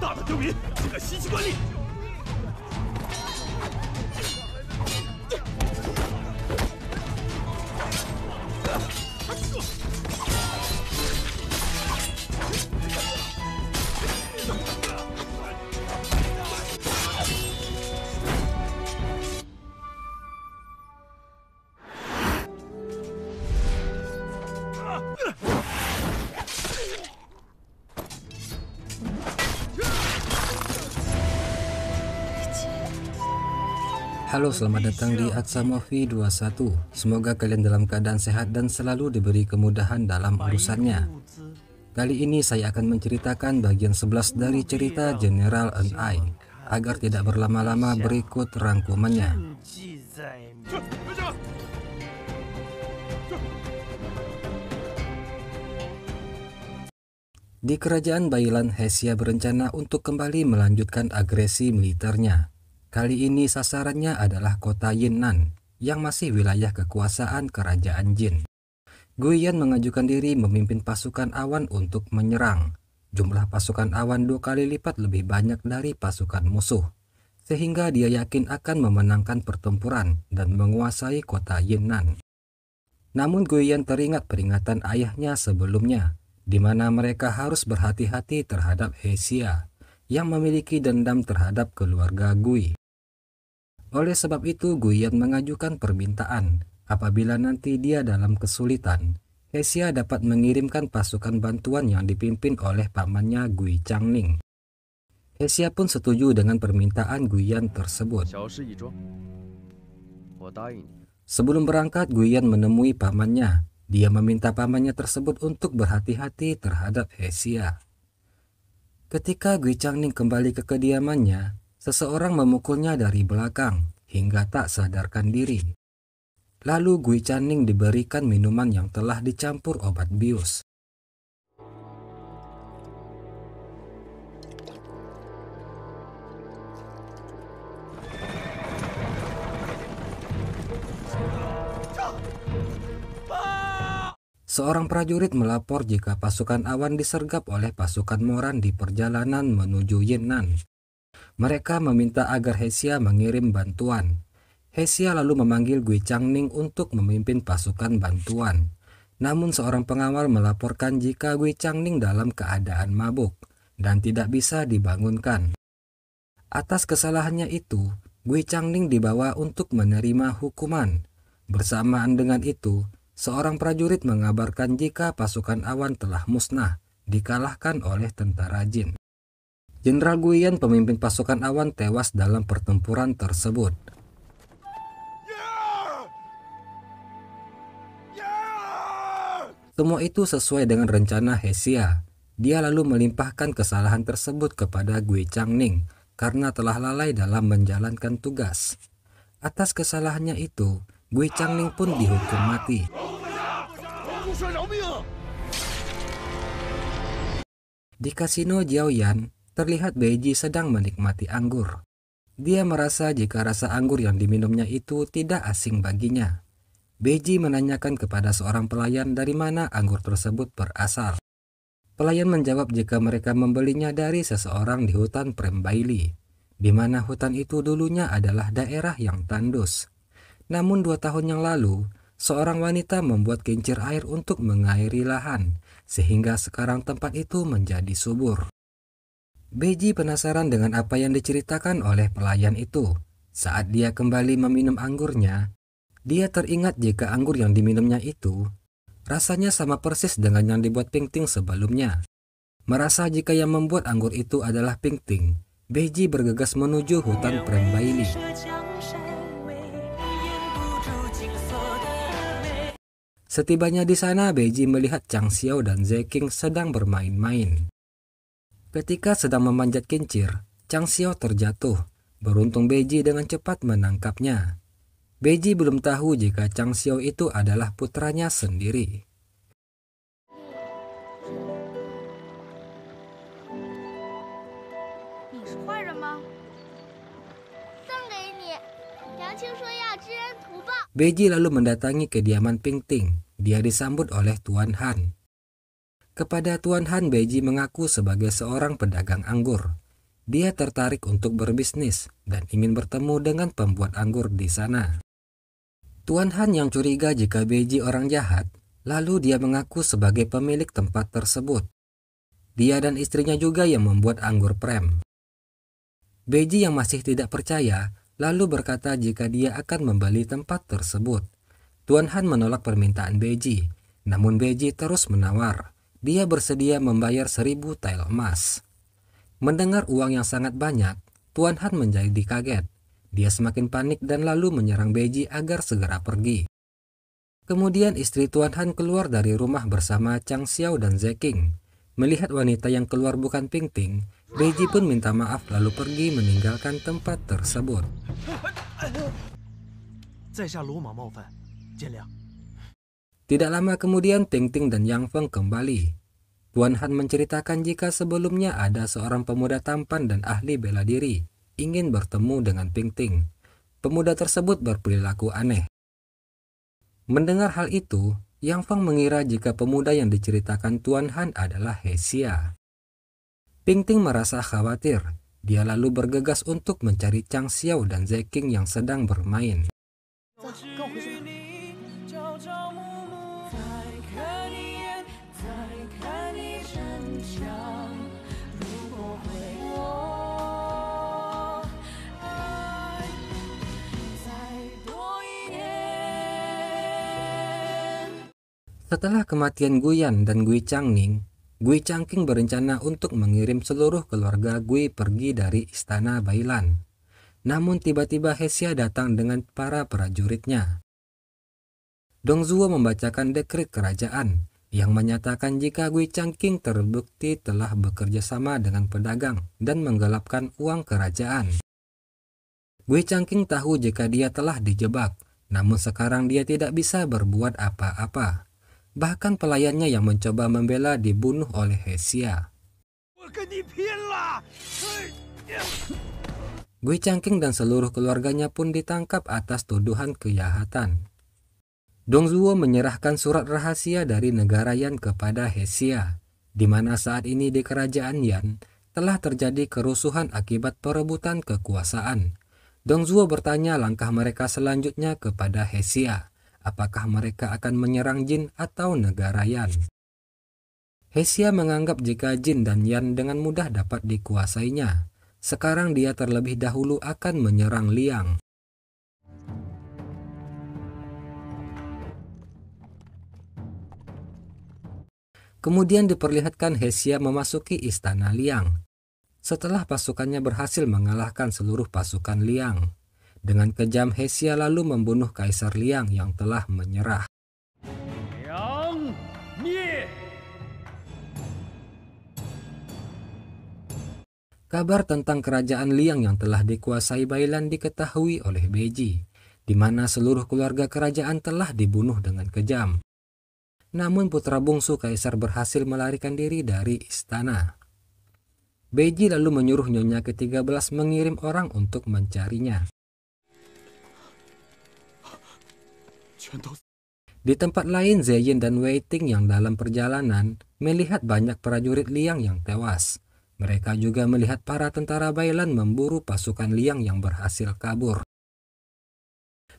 大大刁民，竟敢袭击官吏！ Halo, selamat datang di Aksa Movie 21. Semoga kalian dalam keadaan sehat dan selalu diberi kemudahan dalam urusannya. Kali ini saya akan menceritakan bagian 11 dari cerita General N.I. Agar tidak berlama-lama, berikut rangkumannya. Di kerajaan Bailan, Hesia berencana untuk kembali melanjutkan agresi militernya. Kali ini sasarannya adalah kota Yinnan yang masih wilayah kekuasaan kerajaan Jin. Guiyan mengajukan diri memimpin pasukan awan untuk menyerang. Jumlah pasukan awan 2 kali lipat lebih banyak dari pasukan musuh, sehingga dia yakin akan memenangkan pertempuran dan menguasai kota Yinnan. Namun Guiyan teringat peringatan ayahnya sebelumnya, di mana mereka harus berhati-hati terhadap Hesia yang memiliki dendam terhadap keluarga Gui. Oleh sebab itu, Guiyan mengajukan permintaan apabila nanti dia dalam kesulitan, Hesia dapat mengirimkan pasukan bantuan yang dipimpin oleh pamannya Gui Changning. Hesia pun setuju dengan permintaan Guiyan tersebut. Sebelum berangkat, Guiyan menemui pamannya. Dia meminta pamannya tersebut untuk berhati-hati terhadap Hesia. Ketika Gui Changning kembali ke kediamannya, seseorang memukulnya dari belakang hingga tak sadarkan diri. Lalu Gui Changning diberikan minuman yang telah dicampur obat bius. Seorang prajurit melapor jika pasukan awan disergap oleh pasukan Moran di perjalanan menuju Yinnan. Mereka meminta agar Hesia mengirim bantuan. Hesia lalu memanggil Gui Changning untuk memimpin pasukan bantuan. Namun seorang pengawal melaporkan jika Gui Changning dalam keadaan mabuk dan tidak bisa dibangunkan. Atas kesalahannya itu, Gui Changning dibawa untuk menerima hukuman. Bersamaan dengan itu, seorang prajurit mengabarkan jika pasukan awan telah musnah, dikalahkan oleh tentara Jin. Jenderal Guiyan, pemimpin pasukan awan, tewas dalam pertempuran tersebut. Semua itu sesuai dengan rencana Hesia. Dia lalu melimpahkan kesalahan tersebut kepada Gui Changning karena telah lalai dalam menjalankan tugas. Atas kesalahannya itu, Gui Changning pun dihukum mati. Di kasino Jiaoyan, terlihat Beiji sedang menikmati anggur. Dia merasa jika rasa anggur yang diminumnya itu tidak asing baginya. Beiji menanyakan kepada seorang pelayan dari mana anggur tersebut berasal. Pelayan menjawab jika mereka membelinya dari seseorang di hutan Prembaili, di mana hutan itu dulunya adalah daerah yang tandus. Namun 2 tahun yang lalu, seorang wanita membuat kincir air untuk mengairi lahan, sehingga sekarang tempat itu menjadi subur. Beiji penasaran dengan apa yang diceritakan oleh pelayan itu. Saat dia kembali meminum anggurnya, dia teringat jika anggur yang diminumnya itu rasanya sama persis dengan yang dibuat Ping Ting sebelumnya. Merasa jika yang membuat anggur itu adalah Ping Ting, Beiji bergegas menuju hutan Prembaili. Setibanya di sana, Beiji melihat Chang Xiao dan Zeking sedang bermain-main. Ketika sedang memanjat kincir, Chang Xiao terjatuh. Beruntung Beiji dengan cepat menangkapnya. Beiji belum tahu jika Chang Xiao itu adalah putranya sendiri. Beiji lalu mendatangi kediaman Ping Ting. Dia disambut oleh Tuan Han. Kepada Tuan Han, Beiji mengaku sebagai seorang pedagang anggur. Dia tertarik untuk berbisnis dan ingin bertemu dengan pembuat anggur di sana. Tuan Han yang curiga jika Beiji orang jahat, lalu dia mengaku sebagai pemilik tempat tersebut. Dia dan istrinya juga yang membuat anggur prem. Beiji yang masih tidak percaya, lalu berkata jika dia akan membeli tempat tersebut. Tuan Han menolak permintaan Beiji, namun Beiji terus menawar. Dia bersedia membayar 1000 tael emas. Mendengar uang yang sangat banyak, Tuan Han menjadi kaget. Dia semakin panik dan lalu menyerang Beiji agar segera pergi. Kemudian istri Tuan Han keluar dari rumah bersama Chang Xiao dan Zeking. Melihat wanita yang keluar bukan Ping Ting, Beiji pun minta maaf lalu pergi meninggalkan tempat tersebut. Tidak lama kemudian Ping Ting dan Yang Feng kembali. Tuan Han menceritakan jika sebelumnya ada seorang pemuda tampan dan ahli bela diri ingin bertemu dengan Ping Ting. Pemuda tersebut berperilaku aneh. Mendengar hal itu, Yang Feng mengira jika pemuda yang diceritakan Tuan Han adalah Hesia. Ping Ting merasa khawatir. Dia lalu bergegas untuk mencari Chang Xiao dan Zeking yang sedang bermain. Setelah kematian Guyan dan Gui Changning, Gui Changqing berencana untuk mengirim seluruh keluarga Gui pergi dari istana Bailan. Namun tiba-tiba Hesia datang dengan para prajuritnya. Dongzuo membacakan dekret kerajaan yang menyatakan jika Gui Changqing terbukti telah bekerja sama dengan pedagang dan menggelapkan uang kerajaan. Gui Changqing tahu jika dia telah dijebak, namun sekarang dia tidak bisa berbuat apa-apa. Bahkan pelayannya yang mencoba membela dibunuh oleh Hesia. Gui Changqing dan seluruh keluarganya pun ditangkap atas tuduhan kejahatan. Dongzuo menyerahkan surat rahasia dari negara Yan kepada Hesia, di mana saat ini di kerajaan Yan telah terjadi kerusuhan akibat perebutan kekuasaan. Dongzuo bertanya langkah mereka selanjutnya kepada Hesia. Apakah mereka akan menyerang Jin atau negara Yan? Hesia menganggap jika Jin dan Yan dengan mudah dapat dikuasainya. Sekarang dia terlebih dahulu akan menyerang Liang. Kemudian diperlihatkan Hesia memasuki istana Liang. Setelah pasukannya berhasil mengalahkan seluruh pasukan Liang, dengan kejam Hesia lalu membunuh Kaisar Liang yang telah menyerah. Kabar tentang kerajaan Liang yang telah dikuasai Bailan diketahui oleh Beiji, di mana seluruh keluarga kerajaan telah dibunuh dengan kejam. Namun putra bungsu Kaisar berhasil melarikan diri dari istana. Beiji lalu menyuruh nyonya ke-13 mengirim orang untuk mencarinya. Di tempat lain, Zeyin dan Wei Ting yang dalam perjalanan melihat banyak prajurit Liang yang tewas. Mereka juga melihat para tentara Bailan memburu pasukan Liang yang berhasil kabur.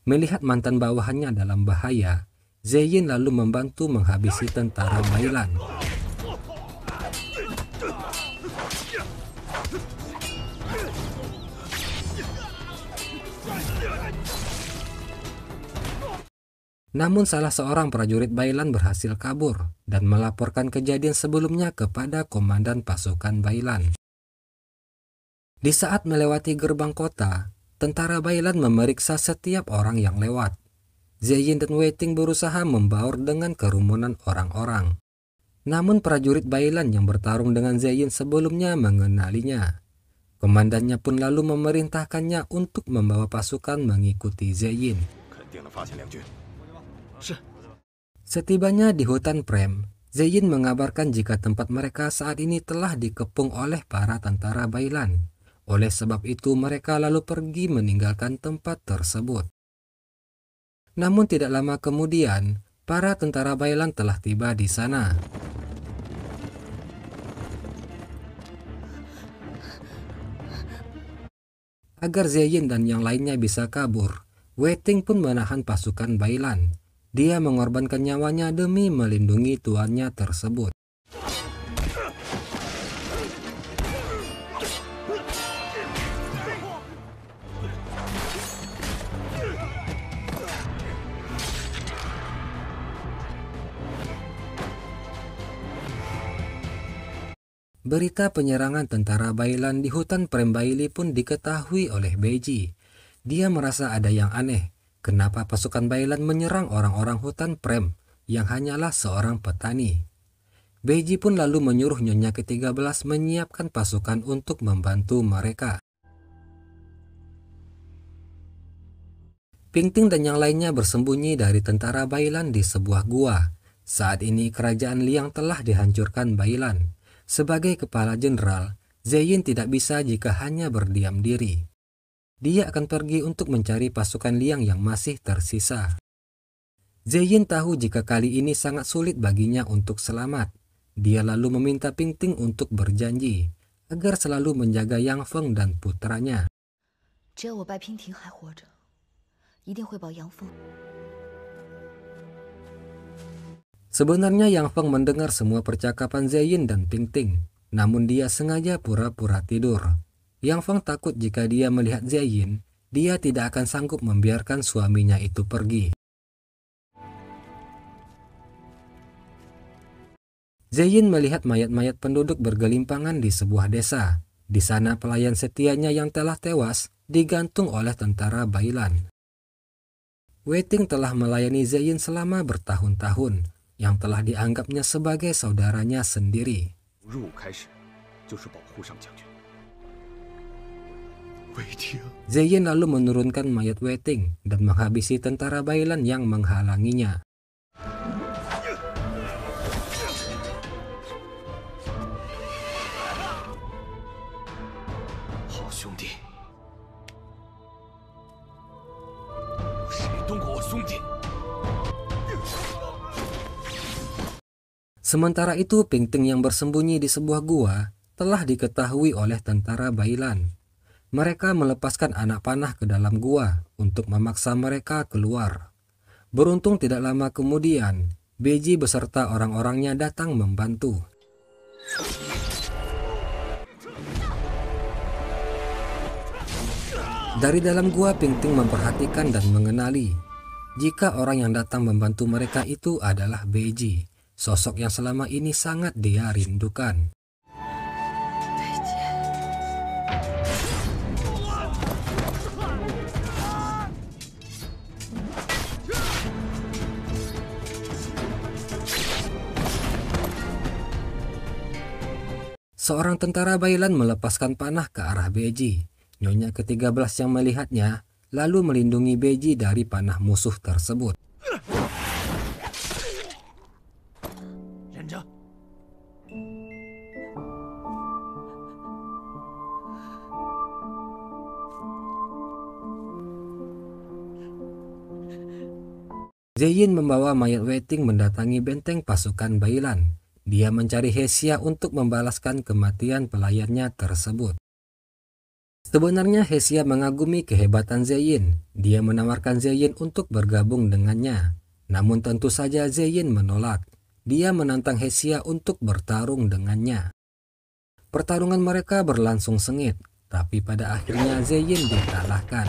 Melihat mantan bawahannya dalam bahaya, Zeyin lalu membantu menghabisi tentara Bailan. Namun salah seorang prajurit Bailan berhasil kabur dan melaporkan kejadian sebelumnya kepada komandan pasukan Bailan. Di saat melewati gerbang kota, tentara Bailan memeriksa setiap orang yang lewat. Zeyin dan Wei Ting berusaha membaur dengan kerumunan orang-orang. Namun prajurit Bailan yang bertarung dengan Zeyin sebelumnya mengenalinya. Komandannya pun lalu memerintahkannya untuk membawa pasukan mengikuti Zeyin. Setibanya di hutan Prem, Zeyin mengabarkan jika tempat mereka saat ini telah dikepung oleh para tentara Bailan. Oleh sebab itu mereka lalu pergi meninggalkan tempat tersebut. Namun tidak lama kemudian, para tentara Bailan telah tiba di sana. Agar Zeyin dan yang lainnya bisa kabur, Wei Ting pun menahan pasukan Bailan. Dia mengorbankan nyawanya demi melindungi tuannya tersebut. Berita penyerangan tentara Bailan di hutan Prembaili pun diketahui oleh Beiji. Dia merasa ada yang aneh. Kenapa pasukan Bailan menyerang orang-orang hutan Prem yang hanyalah seorang petani? Beiji pun lalu menyuruh Nyonya ke-13 menyiapkan pasukan untuk membantu mereka. Pingting dan yang lainnya bersembunyi dari tentara Bailan di sebuah gua. Saat ini kerajaan Liang telah dihancurkan Bailan. Sebagai kepala jenderal, Zeyin tidak bisa jika hanya berdiam diri. Dia akan pergi untuk mencari pasukan Liang yang masih tersisa. Zeyin tahu jika kali ini sangat sulit baginya untuk selamat. Dia lalu meminta Pingting untuk berjanji agar selalu menjaga Yang Feng dan putranya. Sebenarnya Yang Feng mendengar semua percakapan Zeyin dan Pingting, namun dia sengaja pura-pura tidur. Yang Feng takut jika dia melihat Zeyin, dia tidak akan sanggup membiarkan suaminya itu pergi. Zeyin melihat mayat-mayat penduduk bergelimpangan di sebuah desa. Di sana pelayan setianya yang telah tewas digantung oleh tentara Bailan. Wei Ting telah melayani Zeyin selama bertahun-tahun, yang telah dianggapnya sebagai saudaranya sendiri. Zeyin lalu menurunkan mayat Wei Ting dan menghabisi tentara Bailan yang menghalanginya. Sementara itu, Pingting yang bersembunyi di sebuah gua telah diketahui oleh tentara Bailan. Mereka melepaskan anak panah ke dalam gua untuk memaksa mereka keluar. Beruntung tidak lama kemudian, Beiji beserta orang-orangnya datang membantu. Dari dalam gua, Pingting memperhatikan dan mengenali jika orang yang datang membantu mereka itu adalah Beiji. Sosok yang selama ini sangat dia rindukan. Seorang tentara Bailan melepaskan panah ke arah Beiji. Nyonya ke-13 yang melihatnya lalu melindungi Beiji dari panah musuh tersebut. Zeyin membawa mayat Wei Ting mendatangi benteng pasukan Bailan. Dia mencari Hesia untuk membalaskan kematian pelayannya tersebut. Sebenarnya Hesia mengagumi kehebatan Zeyin. Dia menawarkan Zeyin untuk bergabung dengannya. Namun tentu saja Zeyin menolak. Dia menantang Hesia untuk bertarung dengannya. Pertarungan mereka berlangsung sengit, tapi pada akhirnya Zeyin dikalahkan.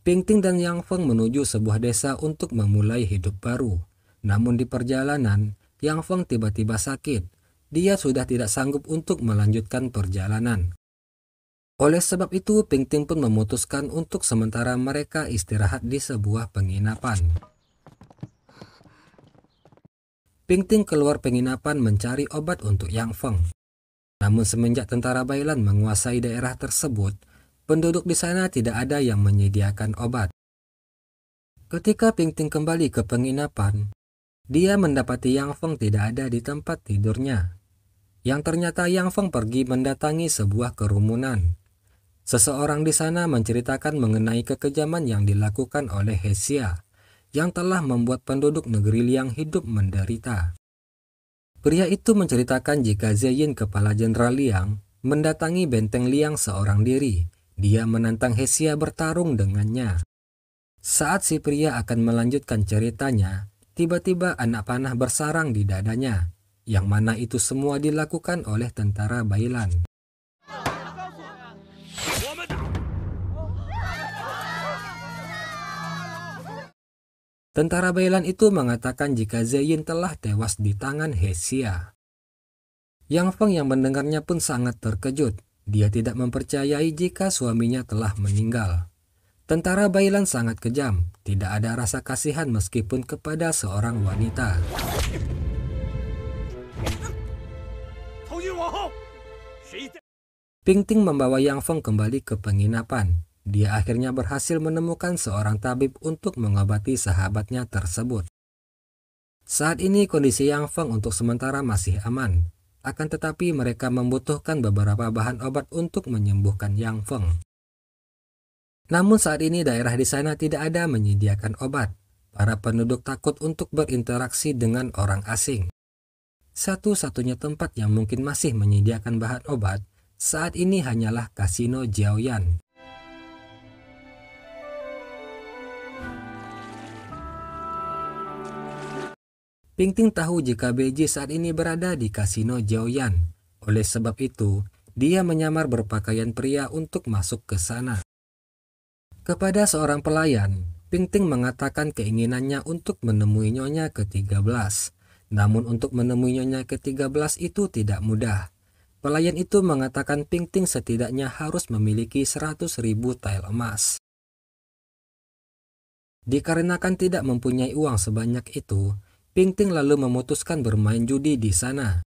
Pingting dan Yang Feng menuju sebuah desa untuk memulai hidup baru. Namun di perjalanan, Yang Feng tiba-tiba sakit. Dia sudah tidak sanggup untuk melanjutkan perjalanan. Oleh sebab itu, Pingting pun memutuskan untuk sementara mereka istirahat di sebuah penginapan. Pingting keluar penginapan mencari obat untuk Yang Feng. Namun semenjak tentara Bailan menguasai daerah tersebut, Penduduk di sana tidak ada yang menyediakan obat. Ketika Pingting kembali ke penginapan, dia mendapati Yang Feng tidak ada di tempat tidurnya. Yang ternyata Yang Feng pergi mendatangi sebuah kerumunan. Seseorang di sana menceritakan mengenai kekejaman yang dilakukan oleh Hesia, yang telah membuat penduduk negeri Liang hidup menderita. Pria itu menceritakan jika Zeyin, kepala Jenderal Liang, mendatangi benteng Liang seorang diri. Dia menantang Hesia bertarung dengannya. Saat si pria akan melanjutkan ceritanya, tiba-tiba anak panah bersarang di dadanya, yang mana itu semua dilakukan oleh tentara Bailan. Tentara Bailan itu mengatakan jika Zeyin telah tewas di tangan Hesia. Yang Feng yang mendengarnya pun sangat terkejut. Dia tidak mempercayai jika suaminya telah meninggal. Tentara Bailan sangat kejam, tidak ada rasa kasihan meskipun kepada seorang wanita. Pingting membawa Yang Feng kembali ke penginapan. Dia akhirnya berhasil menemukan seorang tabib untuk mengobati sahabatnya tersebut. Saat ini kondisi Yang Feng untuk sementara masih aman. Akan tetapi mereka membutuhkan beberapa bahan obat untuk menyembuhkan Yang Feng. Namun saat ini daerah di sana tidak ada menyediakan obat. Para penduduk takut untuk berinteraksi dengan orang asing. Satu-satunya tempat yang mungkin masih menyediakan bahan obat saat ini hanyalah Kasino Jiaoyan. Pingting tahu jika Beiji saat ini berada di Kasino Jiaoyan. Oleh sebab itu, dia menyamar berpakaian pria untuk masuk ke sana. Kepada seorang pelayan, Pingting mengatakan keinginannya untuk menemui Nyonya ke-13. Namun untuk menemui Nyonya ke-13 itu tidak mudah. Pelayan itu mengatakan Pingting setidaknya harus memiliki 100.000 tael emas. Dikarenakan tidak mempunyai uang sebanyak itu, Pingting lalu memutuskan bermain judi di sana.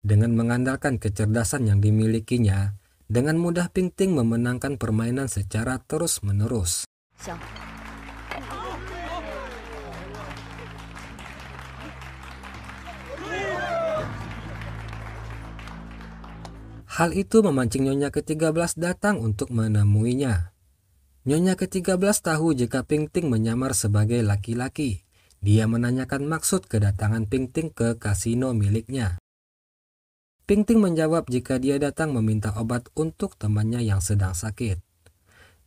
Dengan mengandalkan kecerdasan yang dimilikinya, dengan mudah Pingting memenangkan permainan secara terus-menerus. Hal itu memancing Nyonya ke-13 datang untuk menemuinya. Nyonya ke-13 tahu jika Pingting menyamar sebagai laki-laki. Dia menanyakan maksud kedatangan Pingting ke kasino miliknya. Pingting menjawab jika dia datang meminta obat untuk temannya yang sedang sakit.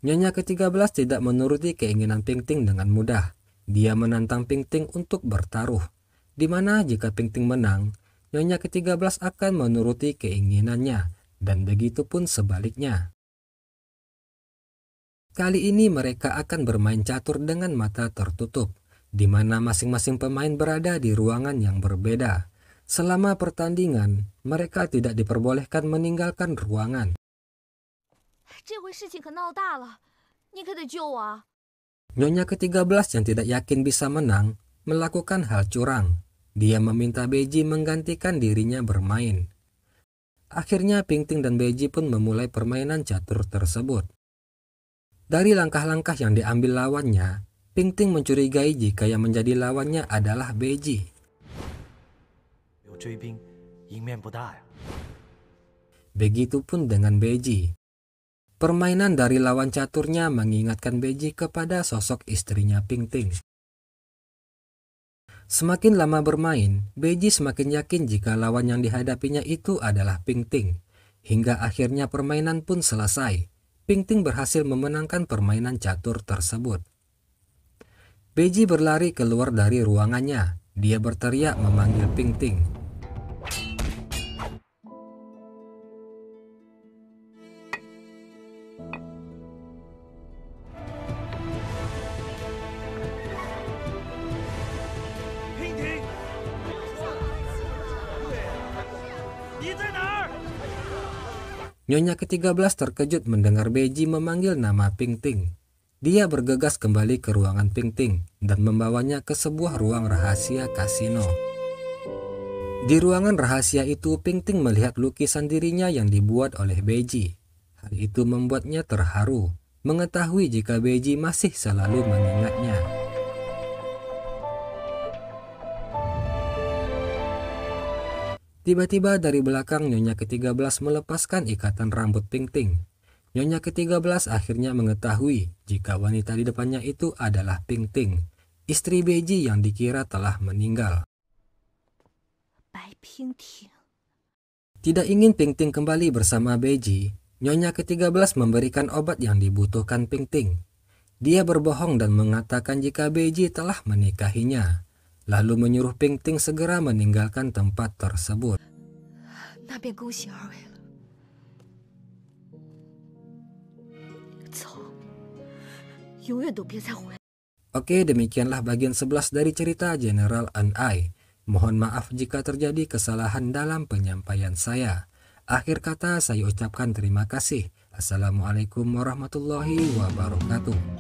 Nyonya ke-13 tidak menuruti keinginan Pingting dengan mudah. Dia menantang Pingting untuk bertaruh, di mana jika Pingting menang, Nyonya ke-13 akan menuruti keinginannya, dan begitu pun sebaliknya. Kali ini mereka akan bermain catur dengan mata tertutup, di mana masing-masing pemain berada di ruangan yang berbeda. Selama pertandingan, mereka tidak diperbolehkan meninggalkan ruangan. Nyonya ke-13 yang tidak yakin bisa menang, melakukan hal curang. Dia meminta Beiji menggantikan dirinya bermain. Akhirnya Pingting dan Beiji pun memulai permainan catur tersebut. Dari langkah-langkah yang diambil lawannya, Pingting mencurigai jika yang menjadi lawannya adalah Beiji. Begitupun dengan Beiji. Permainan dari lawan caturnya mengingatkan Beiji kepada sosok istrinya Pingting. Semakin lama bermain, Beiji semakin yakin jika lawan yang dihadapinya itu adalah Pingting. Hingga akhirnya permainan pun selesai. Pingting berhasil memenangkan permainan catur tersebut. Beiji berlari keluar dari ruangannya. Dia berteriak memanggil Pingting. Nyonya ke-13 terkejut mendengar Beiji memanggil nama Pingting. Dia bergegas kembali ke ruangan Pingting dan membawanya ke sebuah ruang rahasia kasino. Di ruangan rahasia itu, Pingting melihat lukisan dirinya yang dibuat oleh Beiji. Hal itu membuatnya terharu, mengetahui jika Beiji masih selalu mengingatnya. Tiba-tiba dari belakang Nyonya ke-13 melepaskan ikatan rambut Pingting. Nyonya ke-13 akhirnya mengetahui jika wanita di depannya itu adalah Pingting, istri Beiji yang dikira telah meninggal. Tidak ingin Pingting kembali bersama Beiji, Nyonya ke-13 memberikan obat yang dibutuhkan Pingting. Dia berbohong dan mengatakan jika Beiji telah menikahinya, lalu menyuruh Pingting segera meninggalkan tempat tersebut. Oke, demikianlah bagian 11 dari cerita General An-ai. Mohon maaf jika terjadi kesalahan dalam penyampaian saya. Akhir kata saya ucapkan terima kasih. Assalamualaikum warahmatullahi wabarakatuh.